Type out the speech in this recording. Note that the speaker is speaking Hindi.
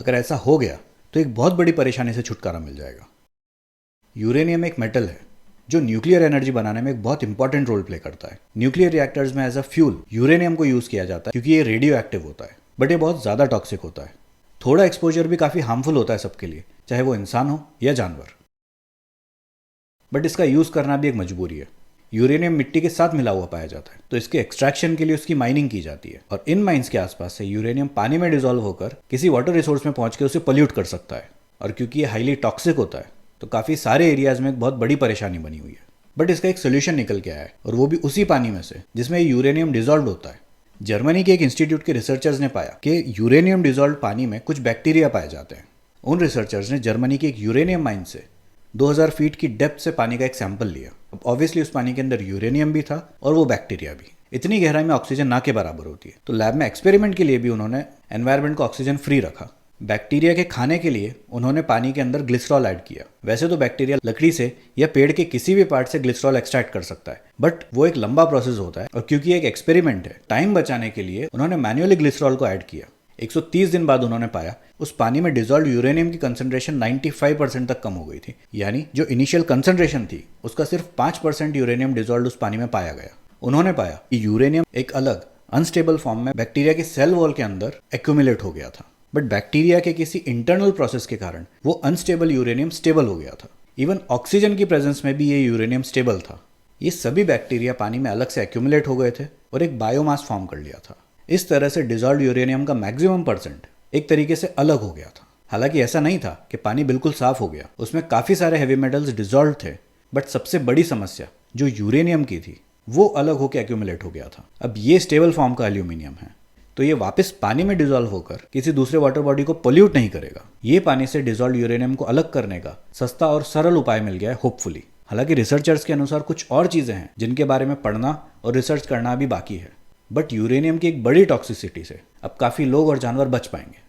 अगर ऐसा हो गया तो एक बहुत बड़ी परेशानी से छुटकारा मिल जाएगा। यूरेनियम एक मेटल है जो न्यूक्लियर एनर्जी बनाने में एक बहुत इंपॉर्टेंट रोल प्ले करता है। न्यूक्लियर रिएक्टर्स में एज अ फ्यूल यूरेनियम को यूज किया जाता है क्योंकि ये रेडियो एक्टिव होता है, बट ये बहुत ज़्यादा टॉक्सिक होता है। थोड़ा एक्सपोजर भी काफ़ी हार्मफुल होता है सबके लिए, चाहे वो इंसान हो या जानवर। बट इसका यूज़ करना भी एक मजबूरी है। यूरेनियम मिट्टी के साथ मिला हुआ पाया जाता है, तो इसके एक्सट्रैक्शन के लिए उसकी माइनिंग की जाती है, और इन माइंस के आसपास से यूरेनियम पानी में डिजोल्व होकर किसी वाटर रिसोर्स में पहुंच के उसे पोल्यूट कर सकता है। और क्योंकि ये हाईली टॉक्सिक होता है तो काफ़ी सारे एरियाज में एक बहुत बड़ी परेशानी बनी हुई है। बट इसका एक सोल्यूशन निकल के आया है, और वो भी उसी पानी में से जिसमें यूरेनियम डिजोल्व होता है। जर्मनी के एक इंस्टीट्यूट के रिसर्चर्स ने पाया कि यूरेनियम डिजोल्व पानी में कुछ बैक्टीरिया पाए जाते हैं। उन रिसर्चर्स ने जर्मनी की एक यूरेनियम माइन से 2000 फीट की डेप्थ से पानी का एक सैंपल लिया। अब ऑब्वियसली उस पानी के अंदर यूरेनियम भी था और वो बैक्टीरिया भी। इतनी गहराई में ऑक्सीजन ना के बराबर होती है, तो लैब में एक्सपेरिमेंट के लिए भी उन्होंने एनवायरनमेंट को ऑक्सीजन फ्री रखा। बैक्टीरिया के खाने के लिए उन्होंने पानी के अंदर ग्लिसरॉल ऐड किया। वैसे तो बैक्टीरिया लकड़ी से या पेड़ के किसी भी पार्ट से ग्लिसरॉल एक्सट्रैक्ट कर सकता है, बट वो एक लंबा प्रोसेस होता है, और क्योंकि एक एक्सपेरिमेंट है, टाइम बचाने के लिए उन्होंने मैन्युअली ग्लिसरॉल को ऐड किया। 130 दिन बाद उन्होंने पाया उस पानी में डिजोल्व यूरेनियम की कंसंट्रेशन 95% तक कम हो गई थी। यानी जो इनिशियल कंसंट्रेशन थी उसका सिर्फ 5% यूरेनियम डिजोल्व उस पानी में पाया गया। उन्होंने पाया कि यूरेनियम एक अलग अनस्टेबल फॉर्म में बैक्टीरिया के सेल वॉल के अंदर एक्यूमुलेट हो गया था, बट बैक्टीरिया के किसी इंटरनल प्रोसेस के कारण वो अनस्टेबल यूरेनियम स्टेबल हो गया था। इवन ऑक्सीजन की प्रेजेंस में भी ये यूरेनियम स्टेबल था। ये सभी बैक्टीरिया पानी में अलग से एक्यूमुलेट हो गए थे और एक बायोमास फॉर्म कर लिया था। इस तरह से डिजोल्व यूरेनियम का मैक्सिमम परसेंट एक तरीके से अलग हो गया था। हालांकि ऐसा नहीं था कि पानी बिल्कुल साफ हो गया, उसमें काफ़ी सारे हेवी मेटल्स डिजोल्व थे, बट सबसे बड़ी समस्या जो यूरेनियम की थी वो अलग होकर एक्यूमुलेट हो गया था। अब ये स्टेबल फॉर्म का एल्यूमिनियम है, तो ये वापस पानी में डिजोल्व होकर किसी दूसरे वाटर बॉडी को पोल्यूट नहीं करेगा। ये पानी से डिजोल्व यूरेनियम को अलग करने का सस्ता और सरल उपाय मिल गया है, होपफुली। हालांकि रिसर्चर्स के अनुसार कुछ और चीज़ें हैं जिनके बारे में पढ़ना और रिसर्च करना भी बाकी है, बट यूरेनियम की एक बड़ी टॉक्सिसिटी से अब काफ़ी लोग और जानवर बच पाएंगे।